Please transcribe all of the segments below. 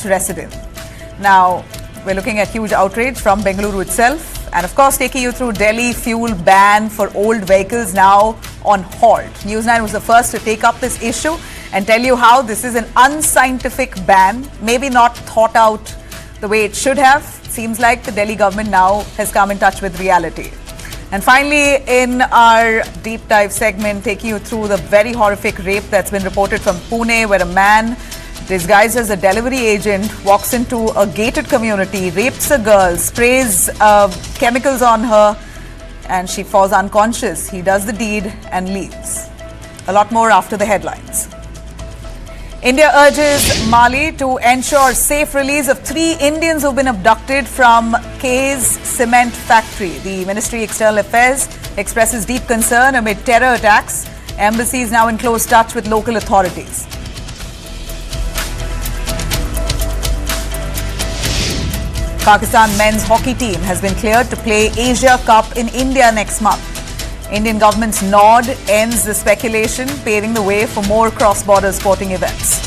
resident. Now, we're looking at huge outrage from Bengaluru itself, and of course taking you through Delhi fuel ban for old vehicles now on halt. News9 was the first to take up this issue and tell you how this is an unscientific ban, maybe not thought out the way it should have. Seems like the Delhi government now has come in touch with reality. And finally, in our deep dive segment, taking you through the very horrific rape that's been reported from Pune, where a man disguised as a delivery agent walks into a gated community, rapes a girl, sprays chemicals on her, and she falls unconscious. He does the deed and leaves. A lot more after the headlines. India urges Mali to ensure safe release of 3 Indians who've been abducted from Caste cement factory. The Ministry of External Affairs expresses deep concern amid terror attacks. Embassy is now in close touch with local authorities. Pakistan men's hockey team has been cleared to play Asia Cup in India next month. Indian government's nod ends the speculation, paving the way for more cross-border sporting events.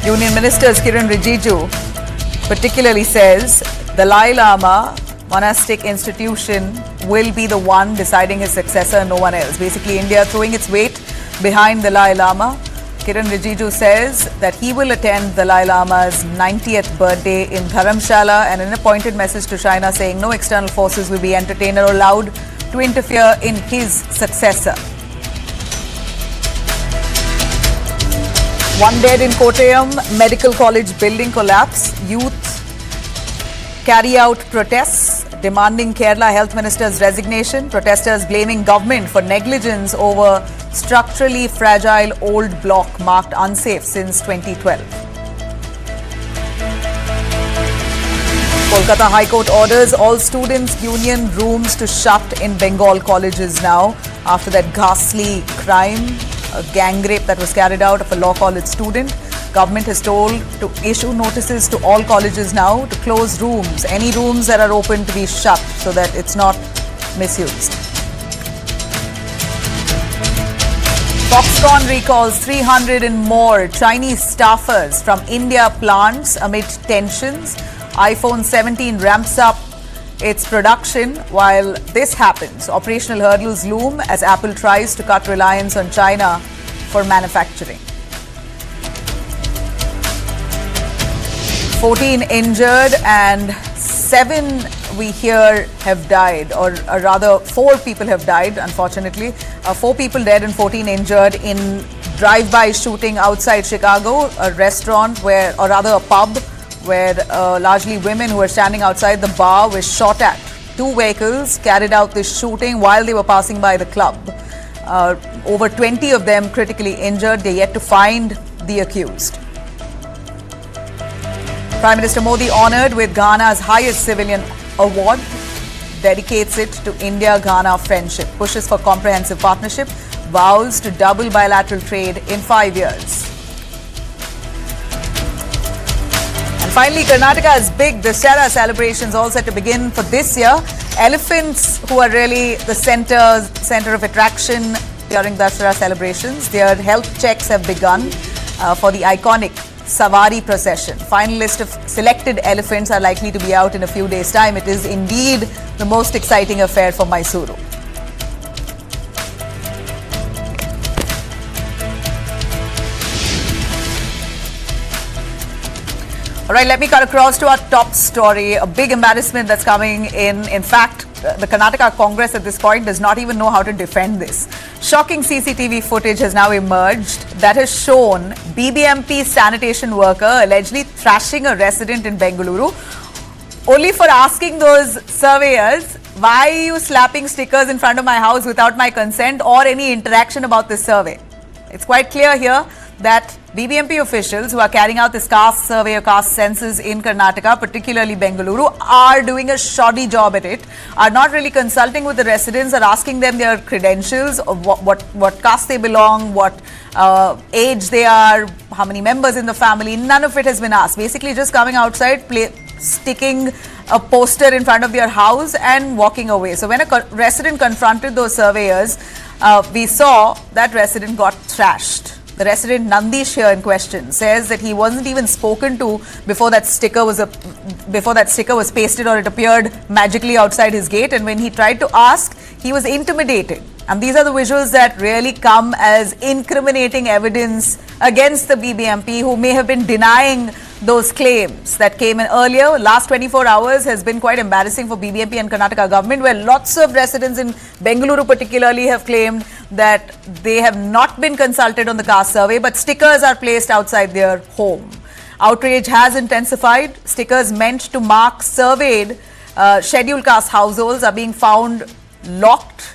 Union Minister Kiran Rijiju particularly says the Dalai Lama monastic institution will be the one deciding his successor, no one else. Basically, India throwing its weight behind the Dalai Lama. Kiran Rijiju says that he will attend the Dalai Lama's 90th birthday in Dharamshala, and in a pointed message to China saying no external forces will be entertained or allowed to interfere in his successor. One dead in Kottayam, medical college building collapse. Youth carry out protests demanding Kerala Health Minister's resignation. Protesters blaming government for negligence over structurally fragile old block marked unsafe since 2012. Kolkata High Court orders all students' union rooms to shut in Bengal colleges now after that ghastly crime, a gang rape that was carried out of a law college student. Government has told to issue notices to all colleges now to close rooms, any rooms that are open to be shut so that it's not misused. Foxconn recalls 300 and more Chinese staffers from India plants amid tensions. iPhone 17 ramps up its production while this happens. Operational hurdles loom as Apple tries to cut reliance on China for manufacturing. 14 injured and 7 we hear have died, or rather 4 people have died, unfortunately. 4 people dead and 14 injured in drive-by shooting outside Chicago, a restaurant where, or rather a pub, where largely women who were standing outside the bar were shot at. 2 vehicles carried out this shooting while they were passing by the club. Over 20 of them critically injured. They're yet to find the accused. Prime Minister Modi honoured with Ghana's highest civilian award, dedicates it to India-Ghana friendship, pushes for comprehensive partnership, vows to double bilateral trade in 5 years. And finally, Karnataka's big Dussehra celebrations all set to begin for this year. Elephants, who are really the center of attraction during Dussehra celebrations, their health checks have begun for the iconic Savari procession. Final list of selected elephants are likely to be out in a few days' time. It is indeed the most exciting affair for Mysuru. All right, let me cut across to our top story. A big embarrassment that's coming in. In fact, the Karnataka Congress at this point does not even know how to defend this. Shocking CCTV footage has now emerged that has shown BBMP sanitation worker allegedly thrashing a resident in Bengaluru, only for asking those surveyors, why are you slapping stickers in front of my house without my consent or any interaction about this survey? It's quite clear here that BBMP officials who are carrying out this caste survey or caste census in Karnataka, particularly Bengaluru, are doing a shoddy job at it, are not really consulting with the residents, are asking them their credentials, of what caste they belong, what age they are, how many members in the family. None of it has been asked. Basically just coming outside, sticking a poster in front of their house and walking away. So when a resident confronted those surveyors, we saw that resident got thrashed. The resident Nandish here in question says that he wasn't even spoken to before that sticker was pasted or it appeared magically outside his gate, and when he tried to ask, he was intimidated. And these are the visuals that really come as incriminating evidence against the BBMP, who may have been denying those claims that came in earlier. Last 24 hours has been quite embarrassing for BBMP and Karnataka government, where lots of residents in Bengaluru particularly have claimed that they have not been consulted on the caste survey, but stickers are placed outside their home. Outrage has intensified. Stickers meant to mark surveyed scheduled caste households are being found locked.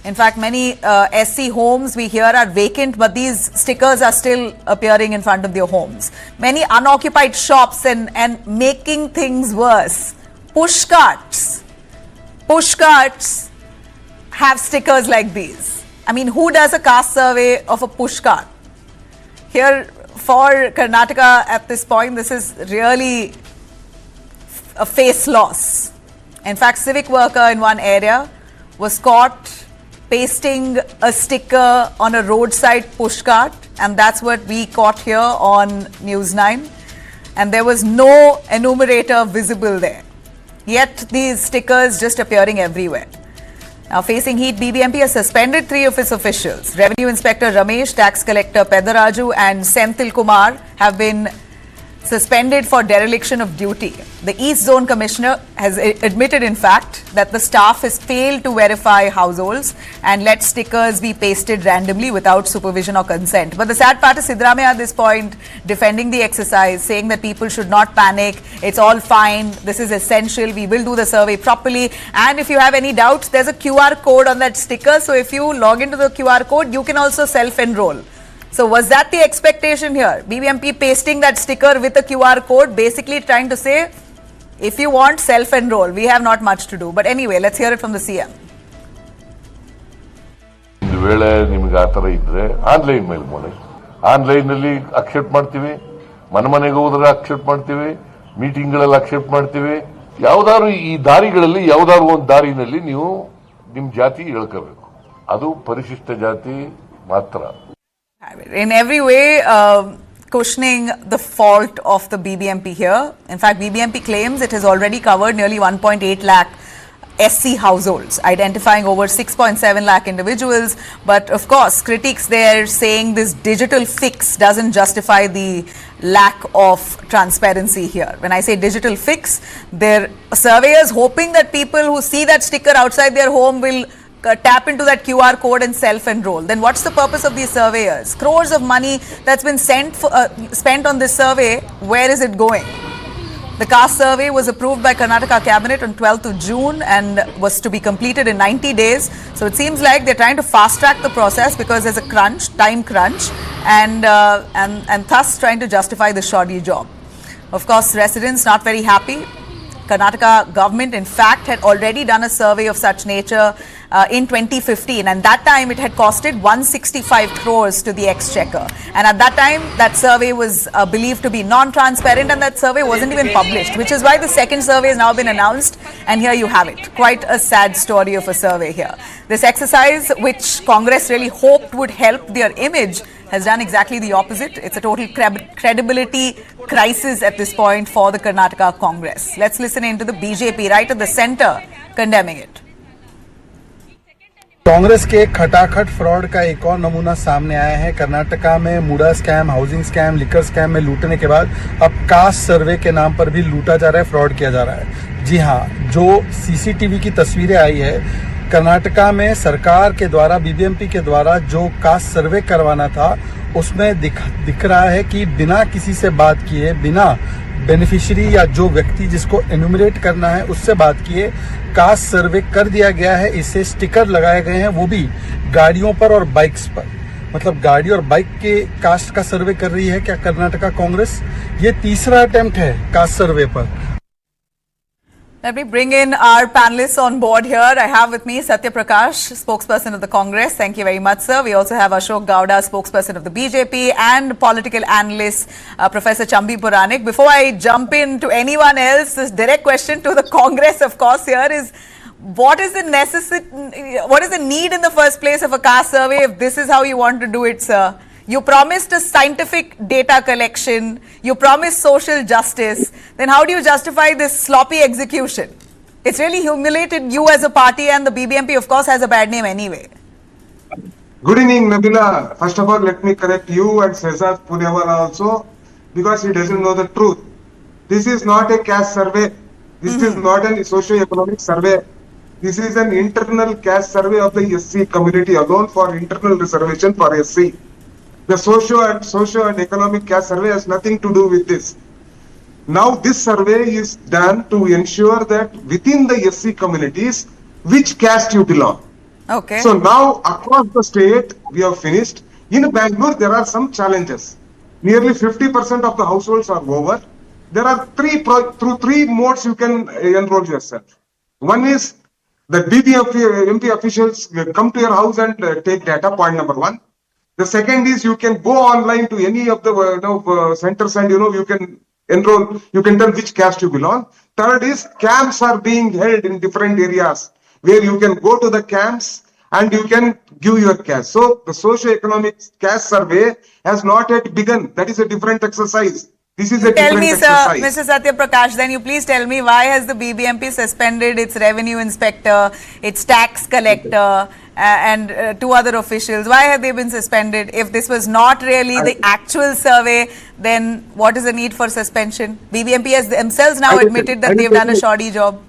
In fact, many SC homes we hear are vacant, but these stickers are still appearing in front of their homes. Many unoccupied shops, and making things worse, push carts have stickers like these. I mean, who does a caste survey of a push cart? Here for Karnataka at this point, this is really a face loss. In fact, civic worker in one area was caught pasting a sticker on a roadside pushcart, and that's what we caught here on News 9. And there was no enumerator visible there. Yet these stickers just appearing everywhere. Now facing heat, BBMP has suspended 3 of its officials. Revenue Inspector Ramesh, Tax Collector Pedaraju and Senthil Kumar have been suspended for dereliction of duty. The East Zone Commissioner has admitted, in fact, that the staff has failed to verify households and let stickers be pasted randomly without supervision or consent. But the sad part is Siddaramaiah at this point defending the exercise, saying that people should not panic. It's all fine. This is essential. We will do the survey properly. And if you have any doubts, there's a QR code on that sticker. So if you log into the QR code, you can also self-enroll. So was that the expectation here? BBMP pasting that sticker with a QR code, basically trying to say, if you want, self-enroll. We have not much to do. But anyway, let's hear it from the CM. ಒಂದು ವೇಳೆ ನಿಮಗೆ ಆ ಥರ ಇದ್ರೆ online ಮೇಲೆ ಮಾಡಿ. ಆನ್ಲೈನಲ್ಲಿ accept ಮಾಡ್ತೀವಿ, ಮನೆಗೆ ಹೋದ್ರೆ ಅಕ್ಸೆಪ್ಟ್ ಮಾಡ್ತೀವಿ, ಮೀಟಿಂಗ್ಗಳಲ್ಲಿ ಅಕ್ಸೆಪ್ಟ್ ಮಾಡ್ತೀವಿ. ಯಾವ್ದಾದ್ರು ಈ ದಾರಿಗಳಲ್ಲಿ ಯಾವ್ದಾದ್ರು ಒಂದು ದಾರಿನಲ್ಲಿ ನೀವು ನಿಮ್ಮ ಜಾತಿ ಹೇಳ್ಕೋಬೇಕು. ಅದು ಪರಿಶಿಷ್ಟ ಜಾತಿ ಮಾತ್ರ. In every way, cushioning the fault of the BBMP here. In fact, BBMP claims it has already covered nearly 1.8 lakh SC households, identifying over 6.7 lakh individuals. But of course, critics there saying this digital fix doesn't justify the lack of transparency here. When I say digital fix, their surveyors hoping that people who see that sticker outside their home will tap into that QR code and self-enroll. Then what's the purpose of these surveyors? Crores of money that's been spent on this survey, where is it going? The caste survey was approved by Karnataka Cabinet on 12th of June and was to be completed in 90 days. So it seems like they're trying to fast-track the process because there's a time crunch, and thus trying to justify the shoddy job. Of course, residents not very happy. Karnataka government, in fact, had already done a survey of such nature in 2015, and that time it had costed 165 crores to the exchequer. And at that time, that survey was believed to be non-transparent, and that survey wasn't even published, which is why the second survey has now been announced, and here you have it. Quite a sad story of a survey here. This exercise, which Congress really hoped would help their image, has done exactly the opposite. It's a total credibility crisis at this point for the Karnataka Congress. Let's listen into the BJP right at the center condemning it. Congress के खटाखट fraud का एक और नमूना सामने आया है। कर्नाटका में MUDA scam, housing scam, liquor scam में लूटने के बाद अब कास्ट सर्वे के नाम पर भी लूटा जा रहा है, फ्रॉड किया जा रहा है। जी हाँ, जो सीसीटीवी की तस्वीरें आई है, कर्नाटका में सरकार के द्वारा, बीबीएमपी के द्वारा जो कास्ट सर्वे करवाना था, उसमें दिख रहा है कि बिना किसी से बात किए, बिना बेनिफिशियरी या जो व्यक्ति जिसको एनुमरेट करना है उससे बात किए कास्ट सर्वे कर दिया गया है। इससे स्टिकर लगाए गए हैं, वो भी गाड़ियों पर और बाइक्स पर। मतलब गाड़ी और बाइक के कास्ट का सर्वे कर रही है क्या कर्नाटका कांग्रेस? ये तीसरा अटेम्प्ट है कास्ट सर्वे पर। Let me bring in our panelists on board here. I have with me Satya Prakash, spokesperson of the Congress. Thank you very much, sir. We also have Ashok Gowda, spokesperson of the BJP, and political analyst Professor Chambi Puranik. Before I jump into anyone else, this direct question to the Congress, of course, here is, what is the need in the first place of a caste survey if this is how you want to do it, sir? You promised a scientific data collection. You promised social justice. Then how do you justify this sloppy execution? It's really humiliated you as a party, and the BBMP, of course, has a bad name anyway. Good evening, Nabila. First of all, let me correct you and Cesar Punewala also, because he doesn't know the truth. This is not a caste survey. This is not a socio-economic survey. This is an internal caste survey of the SC community alone for internal reservation for SC. The socio and economic caste survey has nothing to do with this. Now this survey is done to ensure that within the SC communities, which caste you belong. Okay. So now across the state, we have finished. In Bangalore, there are some challenges. Nearly 50% of the households are over. There are through three modes you can enroll yourself. One is the BBMP officials come to your house and take data, point number one. The second is you can go online to any of the centers and you can enroll, you can tell which caste you belong. Third is camps are being held in different areas where you can go to the camps and you can give your caste. So the socio-economic caste survey has not yet begun. That is a different exercise. This is a Tell different me, exercise. sir, Mr. Satya Prakash, then you please tell me, why has the BBMP suspended its revenue inspector, its tax collector, and two other officials? Why have they been suspended? If this was not really the actual survey, then what is the need for suspension? BBMP has themselves now admitted that they've done a shoddy job.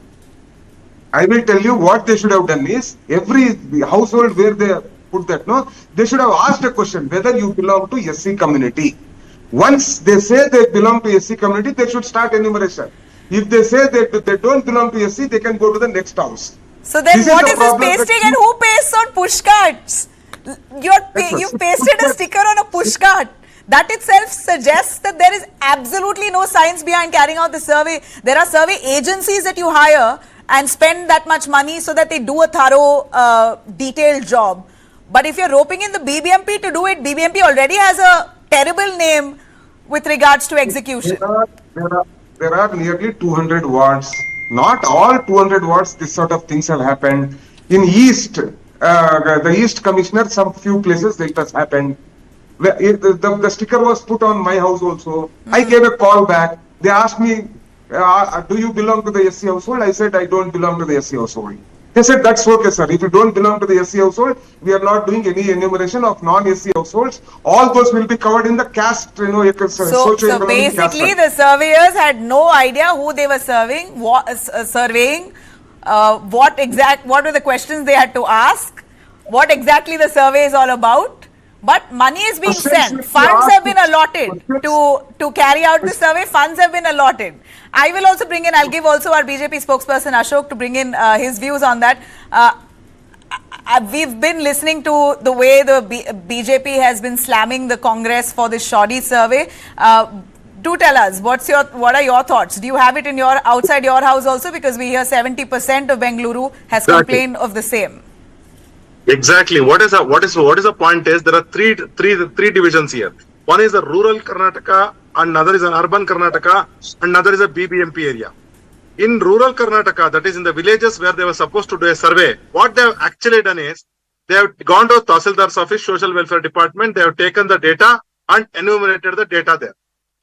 I will tell you what they should have done is, every household where they put that, they should have asked a question whether you belong to SC community. Once they say they belong to SC community, they should start enumeration. If they say that they don't belong to SC, they can go to the next house. So then what is this pasting, and who pastes on push cards? You've pasted a sticker on a push card. That itself suggests that there is absolutely no science behind carrying out the survey. There are survey agencies that you hire and spend that much money so that they do a thorough, detailed job. But if you're roping in the BBMP to do it, BBMP already has a terrible name with regards to execution. There are nearly 200 wards. Not all 200 wards, this sort of things have happened. In East, the East Commissioner, some few places it has happened. The sticker was put on my house also. I gave a call back. They asked me, do you belong to the SC household? I said, I don't belong to the SC household. They said, that's okay, sir. If you don't belong to the SC household, we are not doing any enumeration of non-SC households. All those will be covered in the caste, So basically, the surveyors had no idea who they were surveying, what were the questions they had to ask, what exactly the survey is all about. But money is being sent. Funds have been allotted to carry out the survey. Funds have been allotted. I will also bring in, I'll give also our BJP spokesperson Ashok to bring in his views on that. We've been listening to the way the BJP has been slamming the Congress for this shoddy survey. Do tell us, what are your thoughts? Do you have it in outside your house also? Because we hear 70% of Bengaluru has complained of the same. Exactly. What is the point is, there are three divisions here. One is the rural Karnataka, another is an urban Karnataka, another is a BBMP area. In rural Karnataka, that is in the villages where they were supposed to do a survey, what they have actually done is, they have gone to Tahsildar's office, Social Welfare Department, they have taken the data and enumerated the data there.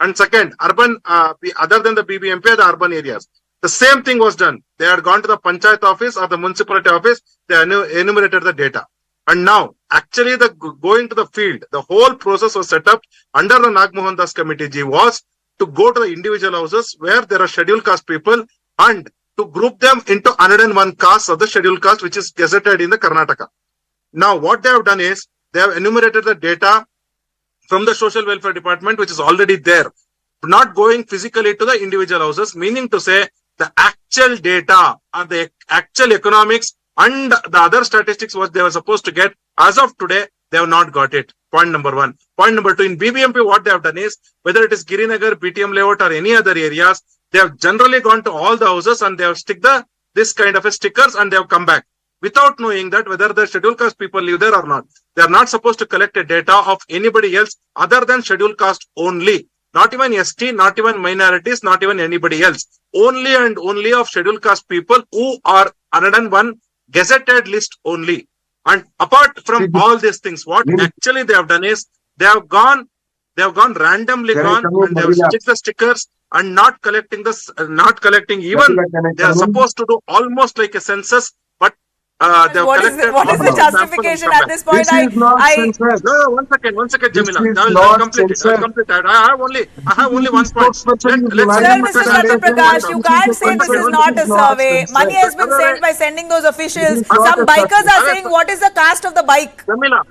And second, urban, other than the BBMP, the urban areas. The same thing was done. They had gone to the Panchayat office or the municipality office, they enumerated the data. And now, actually, going to the field, the whole process was set up under the Nagmohan Das committee was to go to the individual houses where there are scheduled caste people and to group them into 101 castes of the scheduled caste, which is gazetted in the Karnataka. Now, what they have done is, they have enumerated the data from the Social Welfare Department, which is already there, not going physically to the individual houses, meaning to say, the actual data and the actual economics and the other statistics what they were supposed to get, as of today, they have not got it. Point number one. Point number two, in BBMP, what they have done is, whether it is Girinagar, BTM layout or any other areas, they have generally gone to all the houses and they have stick this kind of a stickers and they have come back without knowing that whether the scheduled caste people live there or not. They are not supposed to collect a data of anybody else other than scheduled caste only. Not even ST, not even minorities, not even anybody else. Only and only of scheduled caste people who are 101 gazetted list only. And apart from all these things, what actually they have done is, They have gone randomly gone and they have stick the stickers and not collecting even they are supposed to do almost like a census, but they have collected. What is the justification at this point? This is not census. No, one second, Jamila. This is I will not complete it. census. I have only one point. Sir, Mr. Chandra Prakash, you can't say this is not a survey. Money has been saved by sending those officials. Some bikers are saying, what is the caste of the bike? Jamila,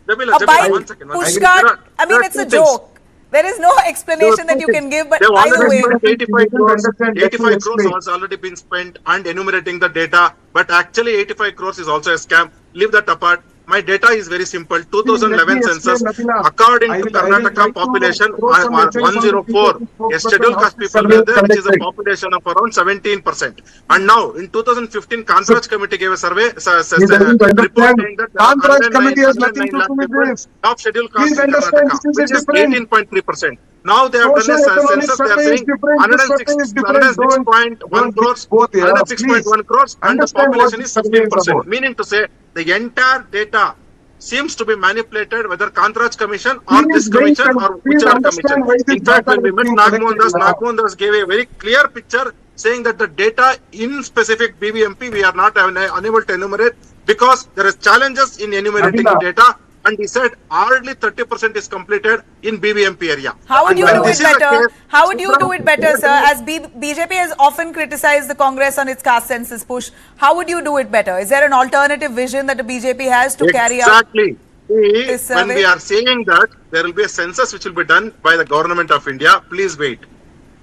A bike, one second. pushcart. I mean, it's a joke. There is no explanation that you can give, but They've either already way. spent 85 crores. Understand, 85 crores explain. has already been spent and enumerating the data. But actually 85 crores is also a scam. Leave that apart. My data is very simple. 2011 census, according to Karnataka population, 104, a scheduled caste people were there, which is a population of around 17%. And now, in 2015, Kantraj committee gave a survey, report saying that Kantraj committee has nothing to do with this. of scheduled caste Please in understand, Karnataka, this which is is different. 18.3%. Now they have done a Socio-economic census, they are survey is saying different, this survey is different. 106.1 crores, Both, yeah, 106.1 crores, and the Understand what population this is survey is 15%. about. Meaning to say, the entire data seems to be manipulated, whether Kantraj Commission or Please this commission wait or and please whichever understand commission. why this In fact, when we data met is being Nagmohan collected now. Das gave a very clear picture saying that the data in specific BBMP we are not unable to enumerate because there is challenges in enumerating Nabila. data. And he said hardly 30% is completed in BBMP area. How would And you when do this it is the better? case, How would you do it better, sir? As BJP has often criticized the Congress on its caste census push, how would you do it better? Is there an alternative vision that the BJP has to carry out? Exactly. See, this when survey? we are saying that there will be a census which will be done by the government of India, please wait.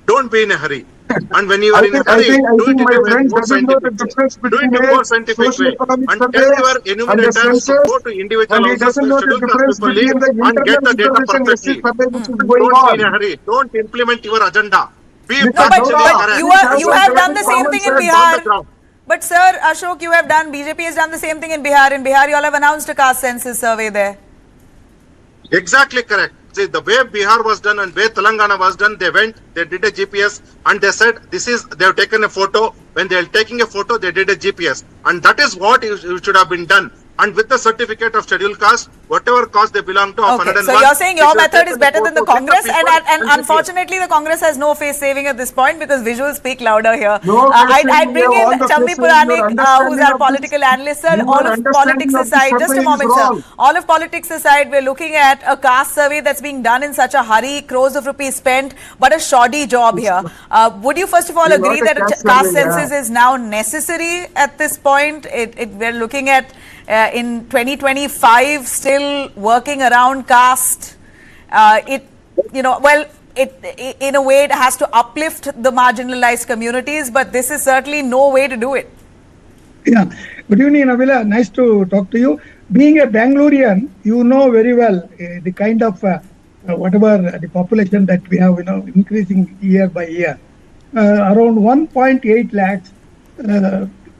Don't be in a hurry. And when you are in a hurry, do it in my a way friend more doesn't know the scientific way. difference Do it between in a more scientific way. socio-economic And survey tell your and the enumerators to census, go to individual and he houses doesn't with know the scheduled caste difference people between the and get the data internal perfectly. survey which is going Don't be in a on. hurry. Don't implement your agenda. Be No, No, but, factually Laura, but correct. you have done the same Common thing in sense on the Bihar. ground. But sir, Ashok, you have done, BJP has done the same thing in Bihar. In Bihar, you all have announced a caste census survey there. Exactly correct. See, the way Bihar was done and way Telangana was done, they went, they did a GPS and they said, they have taken a photo. When they are taking a photo, they did a GPS. And that is what it should have been done. And with the certificate of scheduled caste, whatever caste they belong to, of Okay, 101, so you're saying your they should method take is better than the photo, Congress, take the and people unfortunately the Congress has no face saving at this point because visuals speak louder here. No face I'd saving, bring you have in all the Chambi face saving, Puranik, your who's understanding our of political analyst, sir. your All of understanding politics of this aside, just a survey is moment, sir. wrong. All of politics aside, we're looking at a caste survey that's being done in such a hurry, crores of rupees spent, but a shoddy job here. Would you first of all It's agree not a that a caste caste survey, census is now necessary at this point? We're looking at in 2025 still working around caste. It in a way it has to uplift the marginalized communities, but this is certainly no way to do it. Yeah. Good evening, Nabila. Nice to talk to you. Being a Bangalorean, you know very well the kind of whatever the population that we have, increasing year by year. Around 1.8 lakhs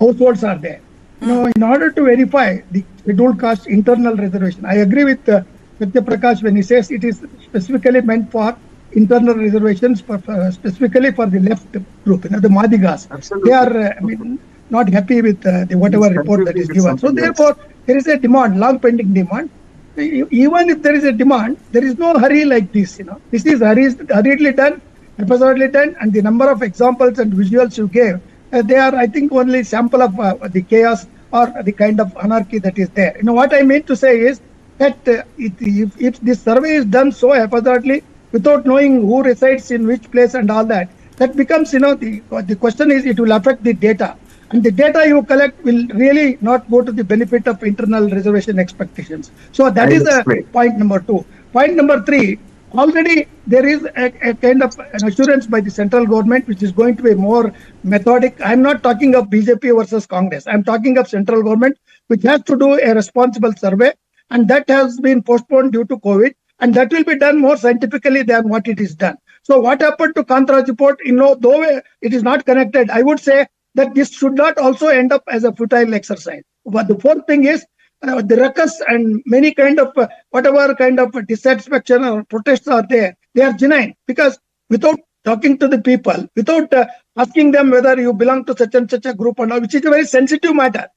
households are there. In order to verify the scheduled caste internal reservation, I agree with Satya Prakash when he says it is specifically meant for internal reservations, specifically for the left group, the Madigas. Absolutely. They are, not happy with the whatever report that is given. So therefore, there is a demand, long pending demand. Even if there is a demand, there is no hurry like this. This is hurriedly done, episodically done, and the number of examples and visuals you gave, they are, I think, only sample of the chaos or the kind of anarchy that is there. What I mean to say is that if this survey is done so haphazardly, without knowing who resides in which place and all that, that becomes, the question is it will affect the data. And the data you collect will really not go to the benefit of internal reservation expectations. So that is point number 2. Point number 3, already there is a kind of an assurance by the central government which is going to be more methodic. I'm not talking of BJP versus Congress. I'm talking of central government which has to do a responsible survey, and that has been postponed due to COVID, and that will be done more scientifically than what it is done. So what happened to Kantraj report, though it is not connected, I would say that this should not also end up as a futile exercise. But the 4th thing is the ruckus and many kind of whatever kind of dissatisfaction or protests are there, they are genuine, because without talking to the people, without asking them whether you belong to such and such a group or not, which is a very sensitive matter.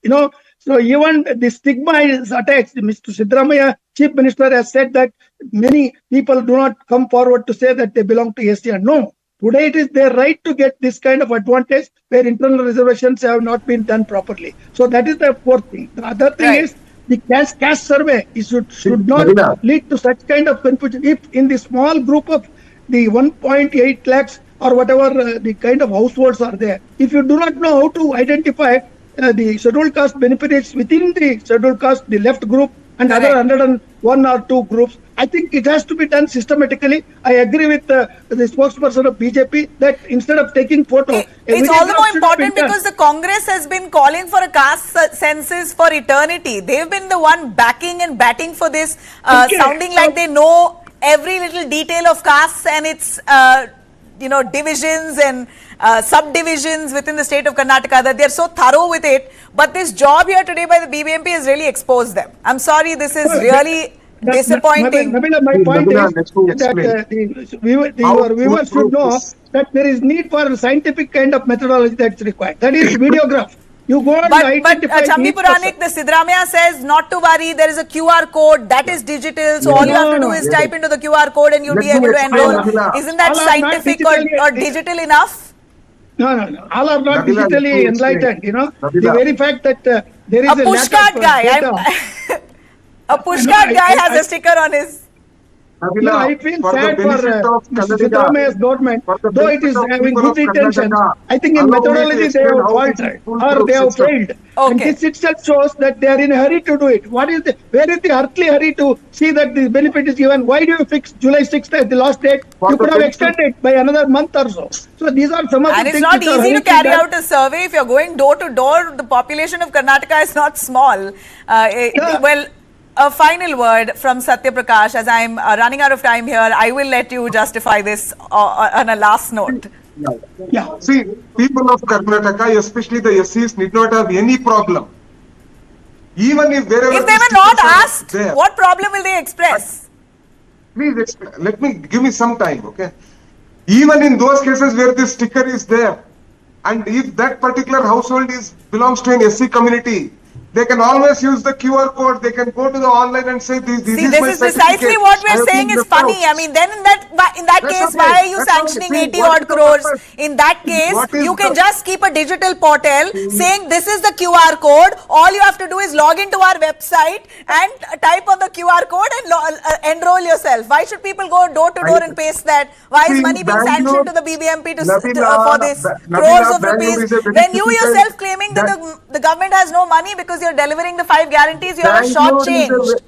So even the stigma is attached. Mr. Siddaramaiah, Chief Minister, has said that many people do not come forward to say that they belong to SC. And no, today it is their right to get this kind of advantage where internal reservations have not been done properly. So that is the fourth thing. The other thing Right. is the caste survey. It should not Ravina. lead to such kind of confusion. If in the small group of the 1.8 lakhs or whatever the kind of households are there, if you do not know how to identify the scheduled caste beneficiaries within the scheduled caste, the left group and other Correct. 101 or 2 groups, I think it has to be done systematically. I agree with the spokesperson of BJP that instead of taking photo, It's all the videograph more should be important done. because the Congress has been calling for a caste census for eternity. They've been the one backing and batting for this, Okay, sounding so- like they know every little detail of castes and its, divisions and subdivisions within the state of Karnataka, that they're so thorough with it. But this job here today by the BBMP has really exposed them. I'm sorry, this is really disappointing. Nabila, my point Nabila, is let me that How your viewers should foolproof know is- that there is need for a scientific kind of methodology that's required. That is videograph. You go and But identify Chambi each Puranik, the Siddaramaiah says not to worry, there is a QR code that is digital, so all you have to do is no. type into the QR code and you'll Let be me able to explain, enroll. Nabila. Isn't that All are not scientific or digitally- digital enough? No. All are not Nabila, let digitally me explain. enlightened. You know, the Nabila. very fact that there is A a lack pushcart of guy. data. A pushcart I- guy I- has a sticker on his. Nabila, No, I feel for the sad for benefit of Mr. Kannadiga, Siddaramaiah's government, for the though it benefit is of having people good of intentions. Karnataka, I think in allow me to methodology they explain have how this faltered is or foolproof they have system. failed. And Okay. this itself shows that they are in a hurry to do it. Where is the earthly hurry to see that the benefit is given? Why do you fix July 6th as the last date? For You the could have benefit- extended by another month or so. So these are some of And the it's things not which are easy to hurriedly carry done. out a survey if you're going door to door. The population of Karnataka is not small. Well, a final word from Satya Prakash. As I'm running out of time here, I will let you justify this on a last note. Yeah. See, people of Karnataka, especially the SCs, need not have any problem. Even if wherever If they the were not stickers are asked, there, what problem will they express? please explain. Give me some time, okay? Even in those cases where this sticker is there, and if that particular household belongs to an SC community, they can always use the QR code. They can go to the online and say, "This See, is this my is precisely certificate. what I we're have saying been is left funny. out." I mean, then in that That's case, okay. why are you That's okay. sanctioning See, 80 what odd is the crores? purpose? In that case, What is you can the- just keep a digital portal saying this is the QR code. All you have to do is log into our website and type on the QR code and enroll yourself. Why should people go door to door and paste that? Why is See, money being Bangalore- sanctioned to the BBMP Nabila, for this? Nabila, Crores of Bangalore rupees. is a very When you typical- yourself claiming that the government has no money because you're delivering the 5 guarantees, you are shortchanged.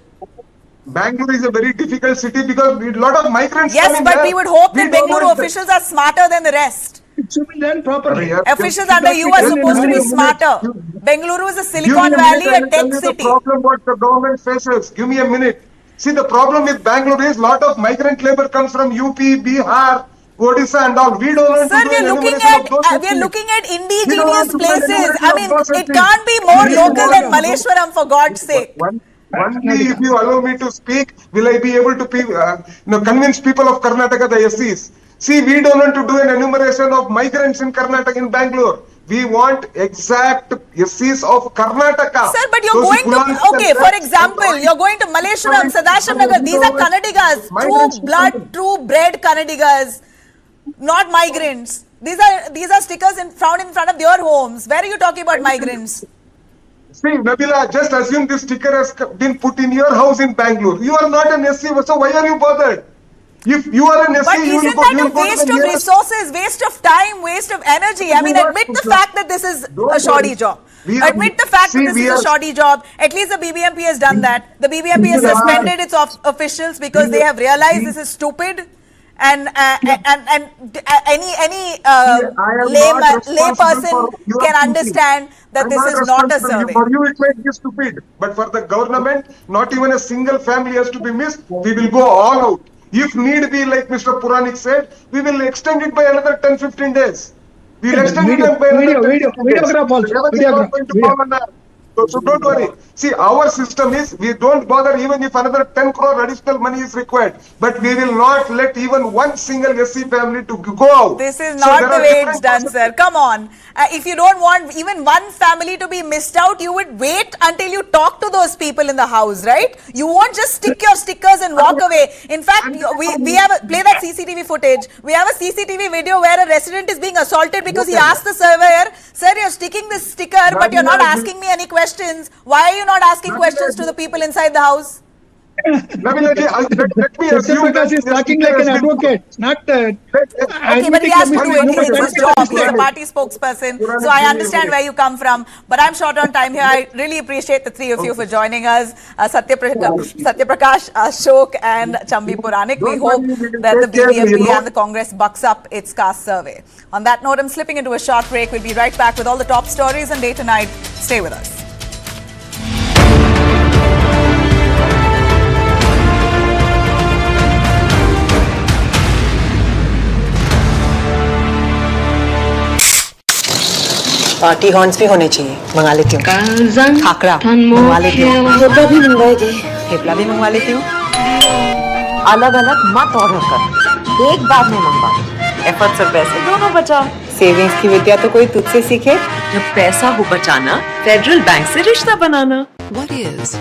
Bangalore is a very difficult city because a lot of migrants Yes, come in but there. we would hope We that don't Bengaluru want them. officials are smarter than the rest. It should be done properly. Yes, Officials yes. under you are Give me supposed to a be minute. smarter. You- Bengaluru is a Give me Silicon a Valley, minute, I a will tell tech you the city. problem what the government faces. Give me a minute. See, the problem with Bangalore is lot of migrant labor comes from UP, Bihar, Odisha and all. We don't want Sir, to do we an are looking enumeration at of those we are cities. looking at We don't indigenous want to do an places. enumeration I of mean, those it cities. can't be more We local don't than want to- Malleshwaram, for God's sake. Only if you allow me to speak, will I be able to convince people of Karnataka, the SCs. See, we don't want to do an enumeration of migrants in Karnataka, in Bangalore. We want exact SCs of Karnataka. Sir, but you're Those going Kulans to, and okay, for Thrashed example, and you're going to Malleshwaram, Sadasham Nagar. These are Kannadigas, Migrants true blood, coming. true bred Kannadigas, not migrants. These are stickers found in front of your homes. Where are you talking about migrants? See, Nabila, just assume this sticker has been put in your house in Bangalore. You are not an SC, so why are you bothered? If you are an SC, But you will isn't go, that you a will go to waste the of nearest- resources, waste of time, waste of energy? I mean, not admit the comply. fact that this is Don't a shoddy worry. job. We are- Admit the fact See, that this we is a are- shoddy job. At least the BBMP has done that. The BBMP has We are- suspended its officials because they have realized this is stupid. And any lay person can understand that this is not a survey. For you, it might be stupid, but for the government, not even a single family has to be missed. We will go all out. If need be, like Mr. Puranik said, we will extend it by another 10-15 days. We will extend it by another 10-15 days. Videograph also. Everything is not going to fall under So don't worry. See, our system is, we don't bother even if another 10 crore additional money is required, but we will not let even one single SC family to go out. This is So not there the are way different it's done, processes. sir. Come on. If you don't want even one family to be missed out, you would wait until you talk to those people in the house, right? You won't just stick your stickers and walk away. In fact, we have play that CCTV footage. We have a CCTV video where a resident is being assaulted because he asked the surveyor, sir, you're sticking this sticker, but you're not asking me any questions. Why are you not asking questions to the people inside the house? Navilaji, let me Satya assume that Prakash is talking like an advocate, not Okay, but he has to do it. It's his job. He's a Party. party spokesperson. So I understand where you come from. But I'm short on time here. I really appreciate the three of you for joining us. Satya Prakash, Ashok and Chambi Puranik. We hope that the BBMP and the Congress bucks up its caste survey. On that note, I'm slipping into a short break. We'll be right back with all the top stories and day to night. Stay with us. Party horns भी होने चाहिए, मंगा लेती हूँ। खाकरा मंगवा लेती हूँ। थेपला भी मंगवाएगी। थेपला भी मंगवा लेती हूँ। अलग अलग मत ऑर्डर कर, एक बार में मंगवा। एफर्ट्स और पैसे दोनों बचाओ। सेविंग्स की विद्या तो कोई तुझसे सीखे। जब पैसा हो बचाना, फेडरल बैंक से रिश्ता बनाना। What is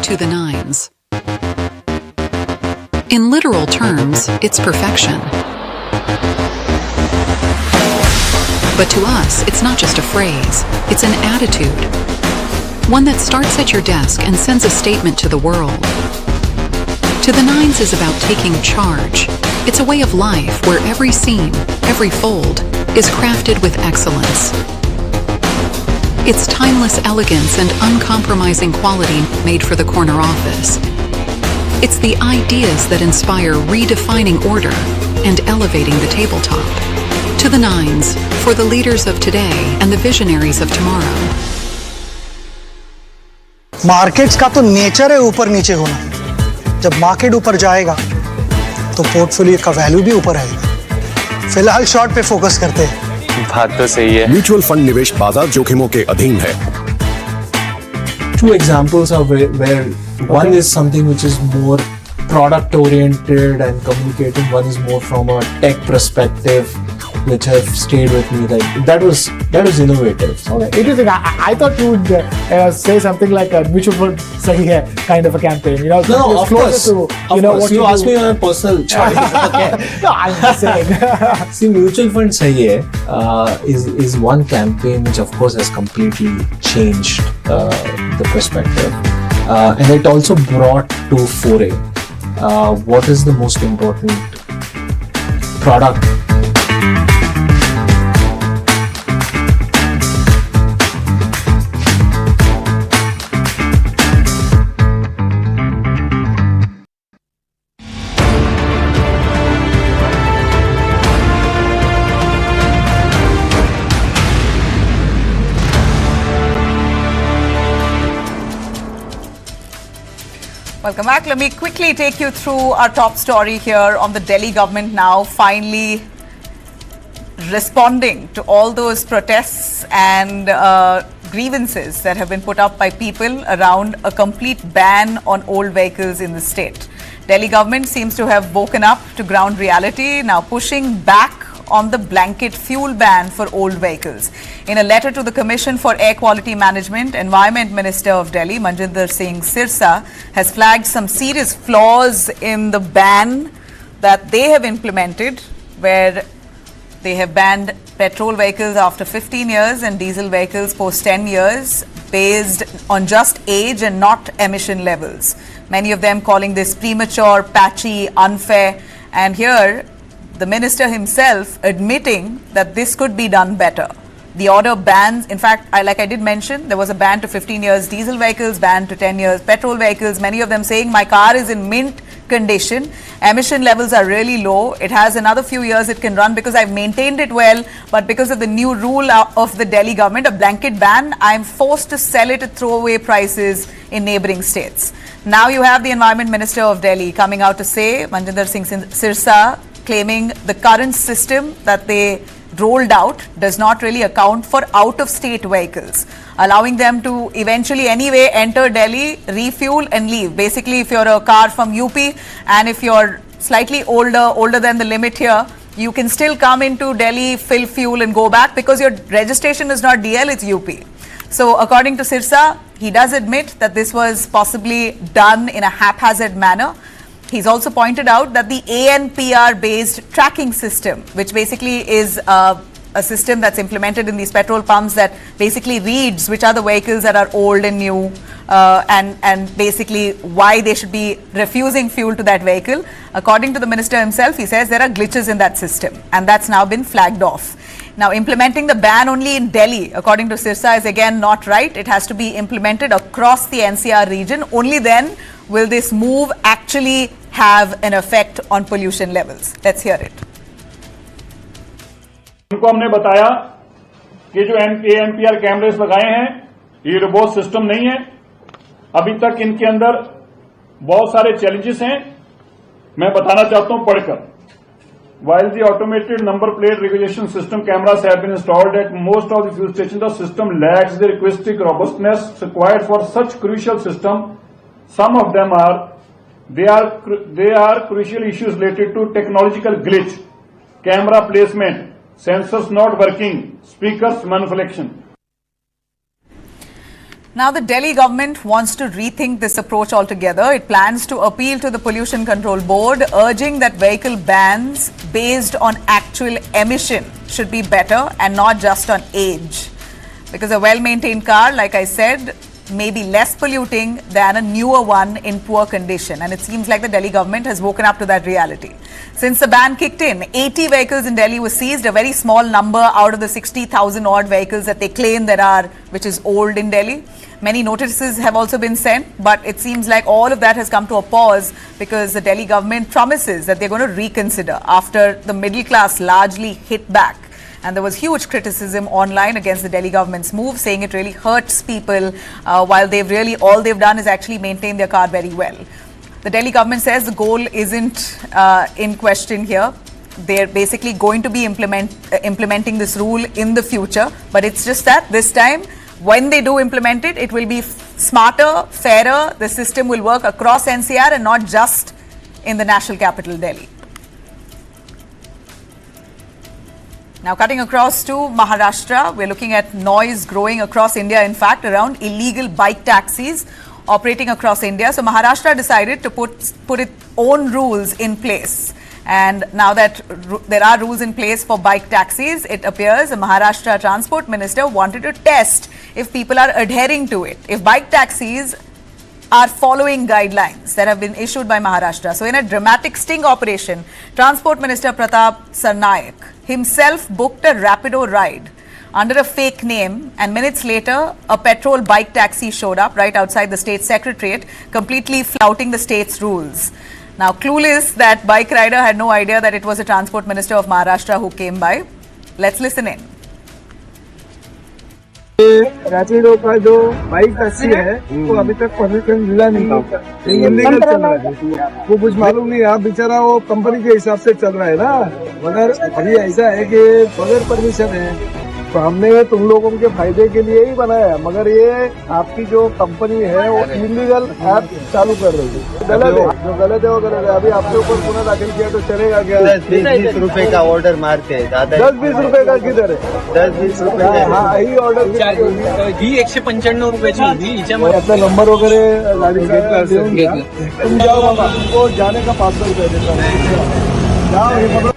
to the nines? In literal terms, it's perfection. But to us, it's not just a phrase, it's an attitude. One that starts at your desk and sends a statement to the world. To the nines is about taking charge. It's a way of life where every seam, every fold, is crafted with excellence. It's timeless elegance and uncompromising quality made for the corner office. It's the ideas that inspire redefining order and elevating the tabletop. To the nines, for the leaders of today and the visionaries of tomorrow. Markets का तो nature है ऊपर नीचे होना। जब market ऊपर जाएगा तो पोर्टफोलियो का वैल्यू भी ऊपर आएगा। फिलहाल शॉर्ट पे फोकस करते हैं। बात तो सही है। म्यूचुअल फंड निवेश बाजार जोखिमों के अधीन है। Two examples of where one is something which is more product oriented and communicating, one is more from a tech perspective, which have stayed with me. Like that was innovative. Okay, interesting. I thought you would say something like a mutual fund sahi hai kind of a campaign. You know, no, of course. To, of know course. what You asked me on a personal choice. Okay. No, I'm just saying. See, mutual fund sahi hai is one campaign which of course has completely changed the perspective, and it also brought to foray what is the most important product. Welcome back. Let me quickly take you through our top story here on the Delhi government now finally responding to all those protests and grievances that have been put up by people around a complete ban on old vehicles in the state. Delhi government seems to have woken up to ground reality, now pushing back on the blanket fuel ban for old vehicles. In a letter to the Commission for Air Quality Management, Environment Minister of Delhi, Manjinder Singh Sirsa, has flagged some serious flaws in the ban that they have implemented, where they have banned petrol vehicles after 15 years and diesel vehicles post 10 years based on just age and not emission levels. Many of them calling this premature, patchy, unfair. And here, the minister himself admitting that this could be done better. The order bans, in fact, like I did mention, there was a ban to 15 years diesel vehicles, ban to 10 years petrol vehicles, many of them saying my car is in mint condition, emission levels are really low, it has another few years it can run because I've maintained it well, but because of the new rule of the Delhi government, a blanket ban, I'm forced to sell it at throwaway prices in neighbouring states. Now you have the Environment Minister of Delhi coming out to say, Manjinder Singh Sirsa, claiming the current system that they rolled out does not really account for out-of-state vehicles, allowing them to eventually anyway enter Delhi, refuel and leave. Basically, if you're a car from UP and if you're slightly older than the limit here, you can still come into Delhi, fill fuel and go back because your registration is not DL, it's UP. So according to Sirsa, he does admit that this was possibly done in a haphazard manner. He's also pointed out that the ANPR based tracking system, which basically is a system that's implemented in these petrol pumps that basically reads which are the vehicles that are old and new and basically why they should be refusing fuel to that vehicle. According to the minister himself, he says there are glitches in that system and that's now been flagged off. Now, implementing the ban only in Delhi, according to Sirsa, is again not right. It has to be implemented across the NCR region. Only then will this move actually have an effect on pollution levels. Let's hear it. उनको हमने बताया कि जो ANPR cameras लगाए हैं ये robot system नहीं है, अभी तक इनके अंदर बहुत सारे चैलेंजेस हैं, मैं बताना चाहता हूं पढ़कर. While the automated number plate recognition system cameras have been installed at most of the fuel stations, the system lacks the requisite robustness required for such crucial system. Some of them they are crucial issues related to technological glitch, camera placement, sensors not working, speakers malfunction. Now, the Delhi government wants to rethink this approach altogether. It plans to appeal to the Pollution Control Board, urging that vehicle bans based on actual emission should be better and not just on age. Because a well-maintained car, like I said, may be less polluting than a newer one in poor condition. And it seems like the Delhi government has woken up to that reality. Since the ban kicked in, 80 vehicles in Delhi were seized, a very small number out of the 60,000 odd vehicles that they claim there are, which is old in Delhi. Many notices have also been sent, but it seems like all of that has come to a pause because the Delhi government promises that they're going to reconsider after the middle class largely hit back. And there was huge criticism online against the Delhi government's move, saying it really hurts people while all they've done is actually maintain their car very well. The Delhi government says the goal isn't in question here. They're basically going to be implementing this rule in the future, but it's just that this time, when they do implement it, it will be smarter, fairer. The system will work across NCR and not just in the national capital, Delhi. Now, cutting across to Maharashtra, we're looking at noise growing across India, in fact, around illegal bike taxis operating across India. So, Maharashtra decided to put its own rules in place. And now that there are rules in place for bike taxis, it appears the Maharashtra Transport Minister wanted to test if people are adhering to it, if bike taxis are following guidelines that have been issued by Maharashtra. So in a dramatic sting operation, Transport Minister Pratap Sarnaik himself booked a Rapido ride under a fake name, and minutes later, a petrol bike taxi showed up right outside the state secretariat, completely flouting the state's rules. Now, clueless that bike rider had no idea that it was the Transport Minister of Maharashtra who came by. Let's listen in. Rapido का जो bike taxi है वो अभी तक permission मिला नहीं था, illegal चल रहा है, वो कुछ मालूम नहीं। आप बेचारा वो कंपनी के हिसाब से चल रहा है ना, मगर अभी ऐसा है कि बगैर परमिशन है, तो हमने तुम लोगों के फायदे के लिए ही बनाया है, मगर ये आपकी जो कंपनी है वो इलीगल ऐप चालू कर रही है, गलत है, जो गलत है वो गलत है। अभी आपके ऊपर गुना दाखिल किया तो चलेगा क्या? 10-20 रुपए का ऑर्डर मारते हैं, 10-20 रुपए का किधर है? 10-20 रुपए हाँ, ही ऑर्डर ही 195 रुपयाची होती। आपका नंबर वगैरह गाड़ी का तुम जाओ बाबा, तुमको जाने का 500 रुपये देता।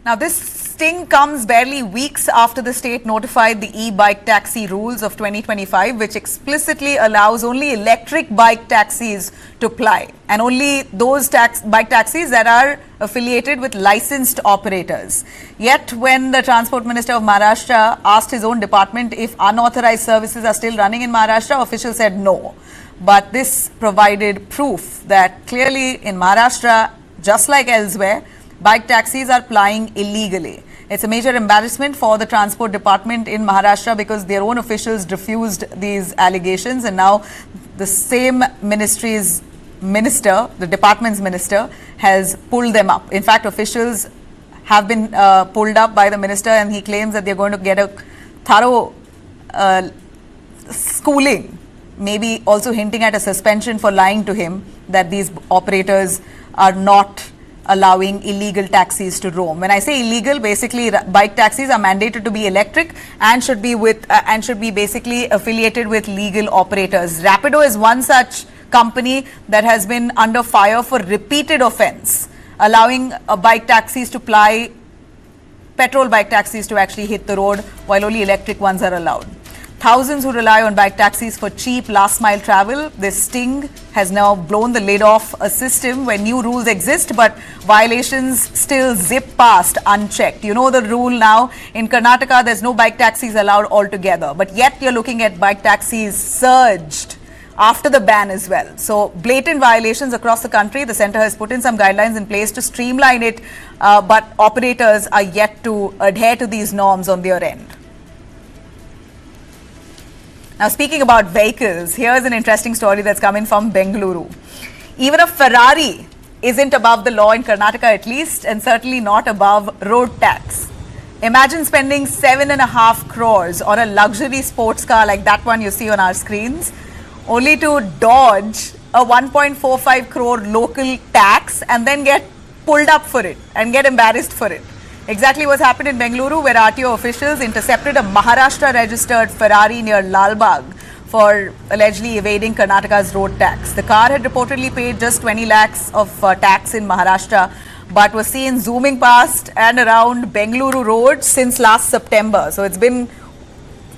Now, this sting comes barely weeks after the state notified the e-bike taxi rules of 2025, which explicitly allows only electric bike taxis to ply, and only those bike taxis that are affiliated with licensed operators. Yet, when the Transport Minister of Maharashtra asked his own department if unauthorized services are still running in Maharashtra, officials said no. But this provided proof that clearly in Maharashtra, just like elsewhere, bike taxis are plying illegally. It's a major embarrassment for the transport department in Maharashtra because their own officials refused these allegations, and now the same ministry's minister, the department's minister, has pulled them up. In fact, officials have been pulled up by the minister, and he claims that they're going to get a thorough schooling, maybe also hinting at a suspension for lying to him that these operators are not allowing illegal taxis to roam. When I say illegal, basically bike taxis are mandated to be electric and should be basically affiliated with legal operators. Rapido is one such company that has been under fire for repeated offence, allowing bike taxis to ply, petrol bike taxis to actually hit the road, while only electric ones are allowed. Thousands who rely on bike taxis for cheap last mile travel. This sting has now blown the lid off a system where new rules exist, but violations still zip past unchecked. You know the rule now. In Karnataka, there's no bike taxis allowed altogether, but yet you're looking at bike taxis surged after the ban as well. So blatant violations across the country. The centre has put in some guidelines in place to streamline it, but operators are yet to adhere to these norms on their end. Now, speaking about vehicles, here's an interesting story that's coming from Bengaluru. Even a Ferrari isn't above the law in Karnataka, at least, and certainly not above road tax. Imagine spending 7.5 crores on a luxury sports car like that one you see on our screens, only to dodge a 1.45 crore local tax and then get pulled up for it and get embarrassed for it. Exactly what's happened in Bengaluru, where RTO officials intercepted a Maharashtra registered Ferrari near Lalbagh for allegedly evading Karnataka's road tax. The car had reportedly paid just 20 lakhs of tax in Maharashtra, but was seen zooming past and around Bengaluru roads since last September. So it's been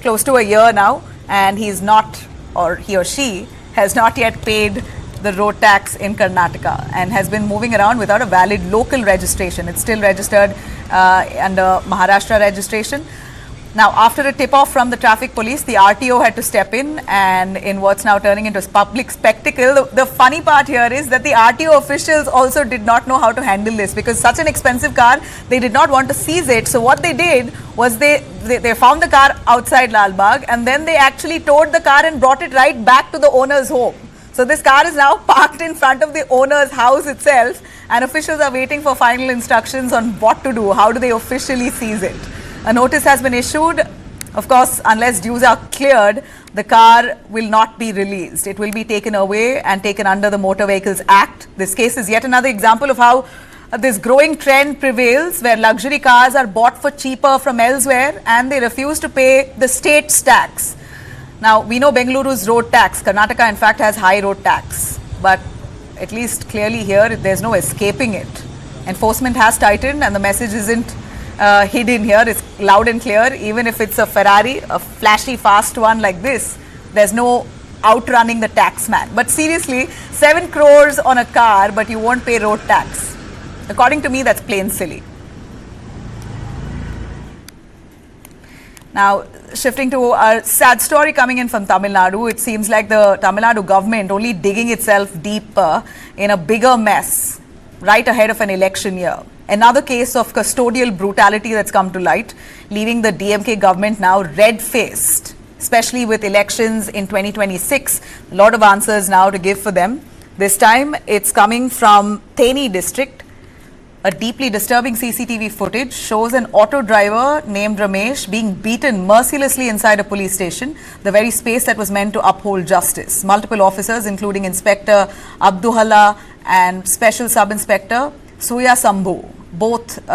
close to a year now, and he's not, or he or she has not yet paid the road tax in Karnataka and has been moving around without a valid local registration. It's still registered under Maharashtra registration. Now, after a tip-off from the traffic police, the RTO had to step in, and in what's now turning into a public spectacle. The funny part here is that the RTO officials also did not know how to handle this, because such an expensive car, they did not want to seize it. So what they did was they found the car outside Lalbagh, and then they actually towed the car and brought it right back to the owner's home. So this car is now parked in front of the owner's house itself, and officials are waiting for final instructions on what to do. How do they officially seize it? A notice has been issued. Of course, unless dues are cleared, the car will not be released. It will be taken away and taken under the Motor Vehicles Act. This case is yet another example of how this growing trend prevails, where luxury cars are bought for cheaper from elsewhere and they refuse to pay the state's tax. Now, we know Bengaluru's road tax. Karnataka, in fact, has high road tax. But at least clearly here, there's no escaping it. Enforcement has tightened, and the message isn't hidden here. It's loud and clear. Even if it's a Ferrari, a flashy, fast one like this, there's no outrunning the tax man. But seriously, 7 crores on a car, but you won't pay road tax. According to me, that's plain silly. Now, shifting to a sad story coming in from Tamil Nadu, it seems like the Tamil Nadu government only digging itself deeper in a bigger mess right ahead of an election year. Another case of custodial brutality that's come to light, leaving the DMK government now red-faced, especially with elections in 2026. A lot of answers now to give for them. This time, it's coming from Theni district. A deeply disturbing CCTV footage shows an auto driver named Ramesh being beaten mercilessly inside a police station, the very space that was meant to uphold justice. Multiple officers, including Inspector Abduhalla and Special Sub-Inspector Suya Sambhu, both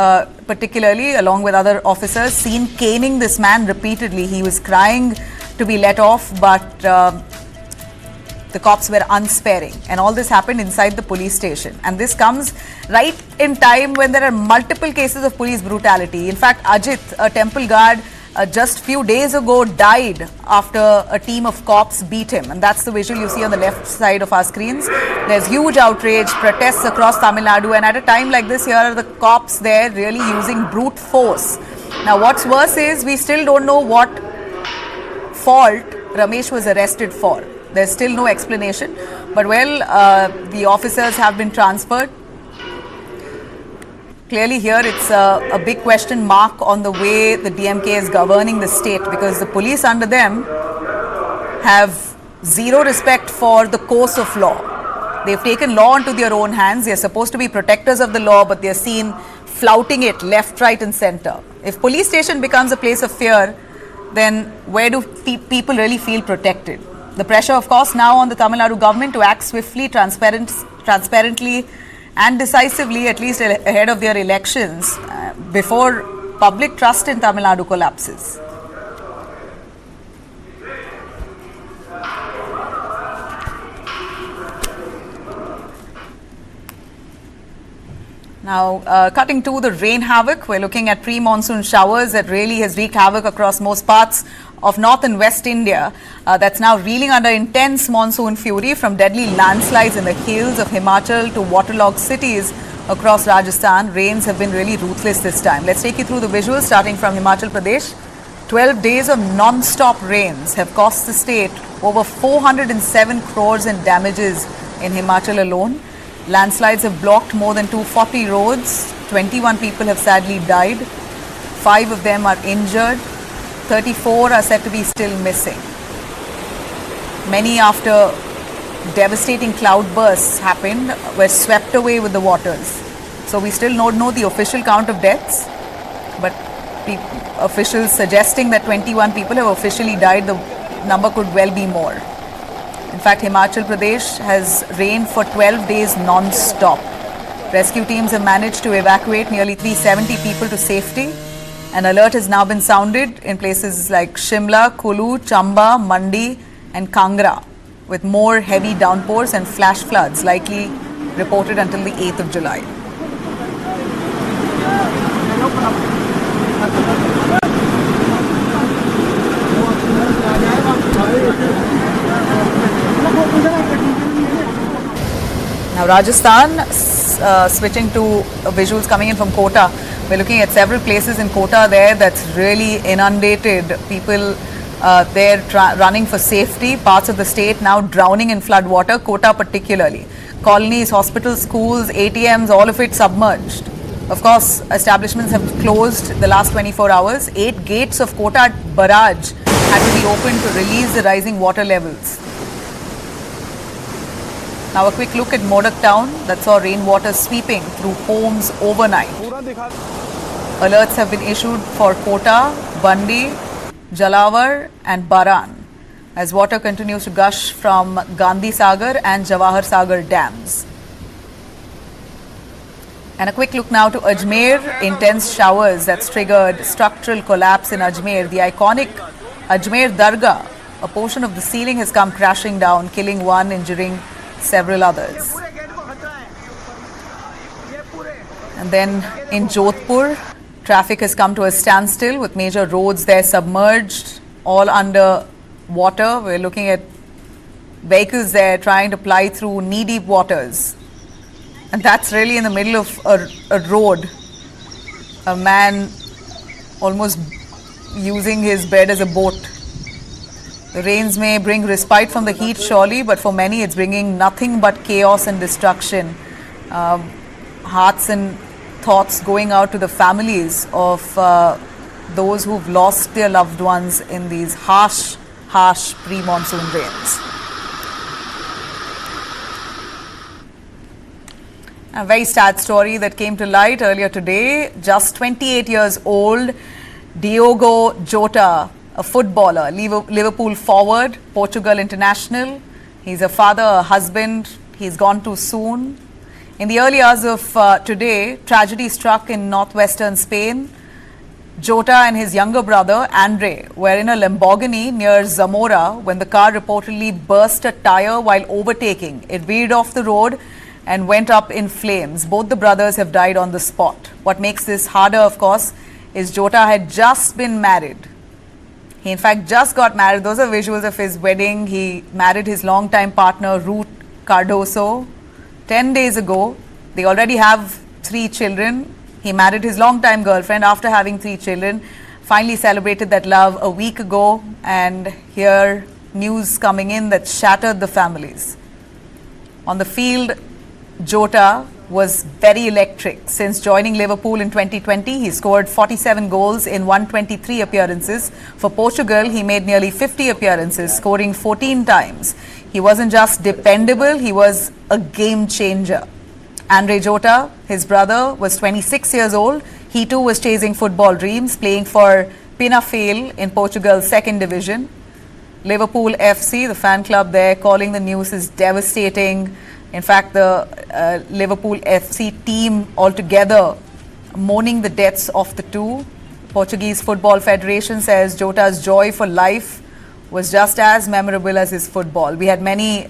particularly along with other officers, seen caning this man repeatedly. He was crying to be let off, but the cops were unsparing, and all this happened inside the police station. And this comes right in time when there are multiple cases of police brutality. In fact, Ajit, a temple guard, just few days ago died after a team of cops beat him. And that's the visual you see on the left side of our screens. There's huge outrage, protests across Tamil Nadu, and at a time like this, here are the cops there really using brute force. Now, what's worse is we still don't know what fault Ramesh was arrested for. There's still no explanation, but the officers have been transferred. Clearly here it's a big question mark on the way the DMK is governing the state, because the police under them have zero respect for the course of law. They've taken law into their own hands. They're supposed to be protectors of the law, but they're seen flouting it left, right and centre. If police station becomes a place of fear, then where do people really feel protected? The pressure, of course, now on the Tamil Nadu government to act swiftly, transparently and decisively, at least ahead of their elections, before public trust in Tamil Nadu collapses. Now, cutting to the rain havoc, we're looking at pre-monsoon showers that really has wreaked havoc across most parts of North and West India. That's now reeling under intense monsoon fury, from deadly landslides in the hills of Himachal to waterlogged cities across Rajasthan. Rains have been really ruthless this time. Let's take you through the visuals starting from Himachal Pradesh. 12 days of non-stop rains have cost the state over 407 crores in damages in Himachal alone. Landslides have blocked more than 240 roads. 21 people have sadly died. 5 of them are injured. 34 are said to be still missing. Many, after devastating cloudbursts happened, were swept away with the waters. So we still don't know the official count of deaths, but officials suggesting that 21 people have officially died. The number could well be more. In fact, Himachal Pradesh has rained for 12 days non-stop. Rescue teams have managed to evacuate nearly 370 people to safety. An alert has now been sounded in places like Shimla, Kulu, Chamba, Mandi and Kangra, with more heavy downpours and flash floods likely reported until the 8th of July. Now Rajasthan, switching to visuals coming in from Kota. We're looking at several places in Kota there that's really inundated. People there running for safety. Parts of the state now drowning in flood water, Kota particularly. Colonies, hospitals, schools, ATMs, all of it submerged. Of course, establishments have closed the last 24 hours. 8 gates of Kota barrage had to be opened to release the rising water levels. Now a quick look at Modak town that saw rainwater sweeping through homes overnight. Alerts have been issued for Kota, Bandi, Jalawar and Baran as water continues to gush from Gandhi Sagar and Jawahar Sagar dams. And a quick look now to Ajmer. Intense showers that's triggered structural collapse in Ajmer. The iconic Ajmer Dargah, a portion of the ceiling has come crashing down, killing one, injuring several others. And then in Jodhpur, traffic has come to a standstill with major roads there submerged, all under water. We're looking at vehicles there trying to ply through knee-deep waters. And that's really in the middle of a road. A man almost using his bed as a boat. The rains may bring respite from the heat surely, but for many it's bringing nothing but chaos and destruction. Hearts and thoughts going out to the families of those who've lost their loved ones in these harsh pre-monsoon rains. A very sad story that came to light earlier today. Just 28 years old, Diogo Jota, a footballer, Liverpool forward, Portugal international. He's a father, a husband. He's gone too soon. In the early hours of today, tragedy struck in northwestern Spain. Jota and his younger brother, Andre, were in a Lamborghini near Zamora when the car reportedly burst a tire while overtaking. It veered off the road and went up in flames. Both the brothers have died on the spot. What makes this harder, of course, is Jota had just been married. He in fact just got married. Those are visuals of his wedding. He married his longtime partner, Ruth Cardoso, 10 days ago. They already have 3 children. He married his longtime girlfriend after having 3 children. Finally celebrated that love a week ago. And here, news coming in that shattered the families. On the field, Jota was very electric. Since joining Liverpool in 2020, he scored 47 goals in 123 appearances. For Portugal, he made nearly 50 appearances, scoring 14 times. He wasn't just dependable, he was a game changer. Andre Jota, his brother, was 26 years old. He too was chasing football dreams, playing for Pinafale in Portugal's second division. Liverpool FC, the fan club there, calling the news is devastating. In fact, the Liverpool FC team altogether mourning the deaths of the two. Portuguese Football Federation says Jota's joy for life was just as memorable as his football. We had many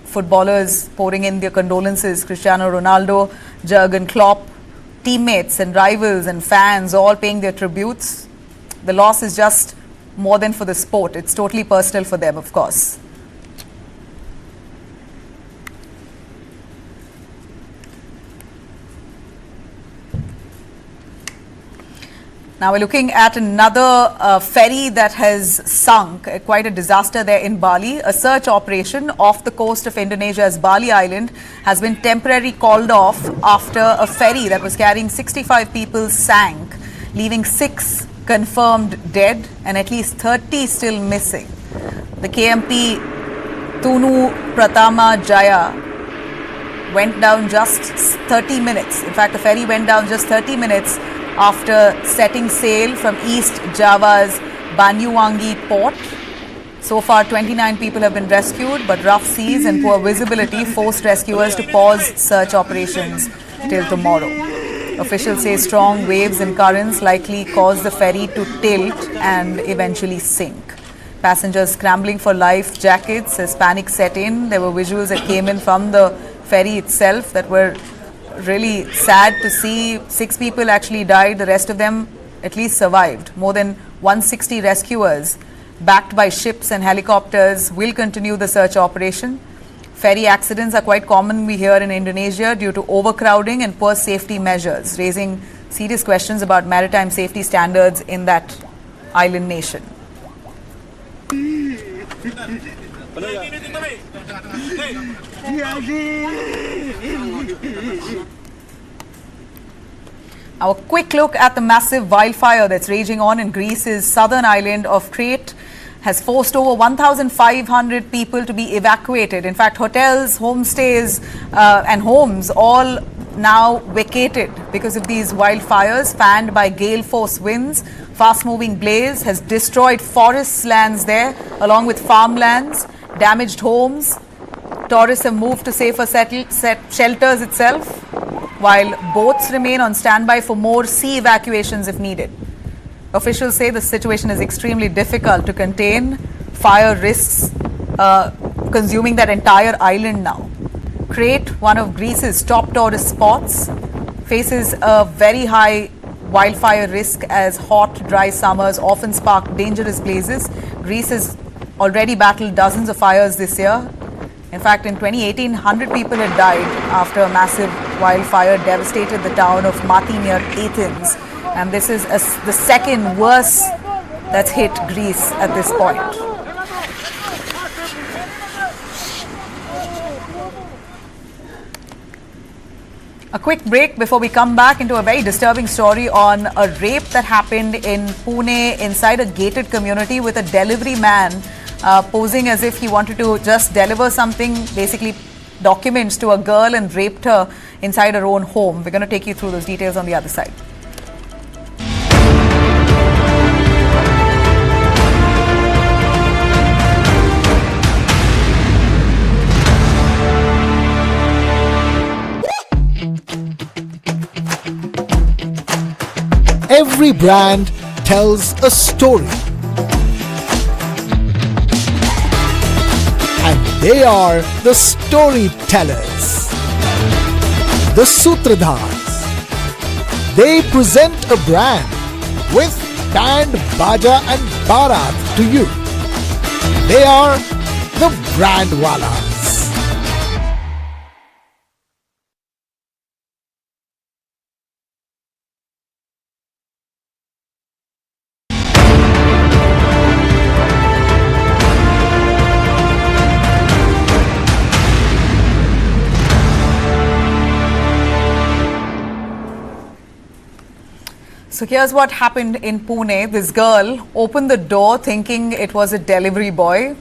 footballers pouring in their condolences. Cristiano Ronaldo, Jurgen Klopp, teammates and rivals and fans all paying their tributes. The loss is just more than for the sport. It's totally personal for them, of course. Now we're looking at another ferry that has sunk, quite a disaster there in Bali. A search operation off the coast of Indonesia's Bali island has been temporarily called off after a ferry that was carrying 65 people sank, leaving 6 confirmed dead and at least 30 still missing. The KMP Tunu Pratama Jaya went down just 30 minutes. In fact, the ferry went down just 30 minutes after setting sail from East Java's Banyuwangi port. So far, 29 people have been rescued, but rough seas and poor visibility forced rescuers to pause search operations till tomorrow. Officials say strong waves and currents likely caused the ferry to tilt and eventually sink. Passengers scrambling for life jackets as panic set in. There were visuals that came in from the ferry itself that were really sad to see. 6 people actually died. The rest of them at least survived. More than 160 rescuers, backed by ships and helicopters, will continue the search operation. Ferry accidents are quite common we hear in Indonesia due to overcrowding and poor safety measures, raising serious questions about maritime safety standards in that island nation. Now, a quick look at the massive wildfire that's raging on in Greece's southern island of Crete has forced over 1,500 people to be evacuated. In fact, hotels, homestays and homes all now vacated because of these wildfires fanned by gale force winds. Fast-moving blaze has destroyed forest lands there along with farmlands, damaged homes. Tourists have moved to safer shelters itself, while boats remain on standby for more sea evacuations if needed. Officials say the situation is extremely difficult to contain. Fire risks consuming that entire island now. Crete, one of Greece's top tourist spots, faces a very high wildfire risk as hot, dry summers often spark dangerous blazes. Greece has already battled dozens of fires this year. In fact, in 2018, 100 people had died after a massive wildfire devastated the town of Mati near Athens. And this is the second worst that's hit Greece at this point. A quick break before we come back into a very disturbing story on a rape that happened in Pune inside a gated community with a delivery man posing as if he wanted to just deliver something, basically documents, to a girl and raped her inside her own home. We're going to take you through those details on the other side. Every brand tells a story. And they are the storytellers, the Sutradhars. They present a brand with band, baja and barat to you. They are the Brandwalas. So here's what happened in Pune. This girl opened the door thinking it was a delivery boy.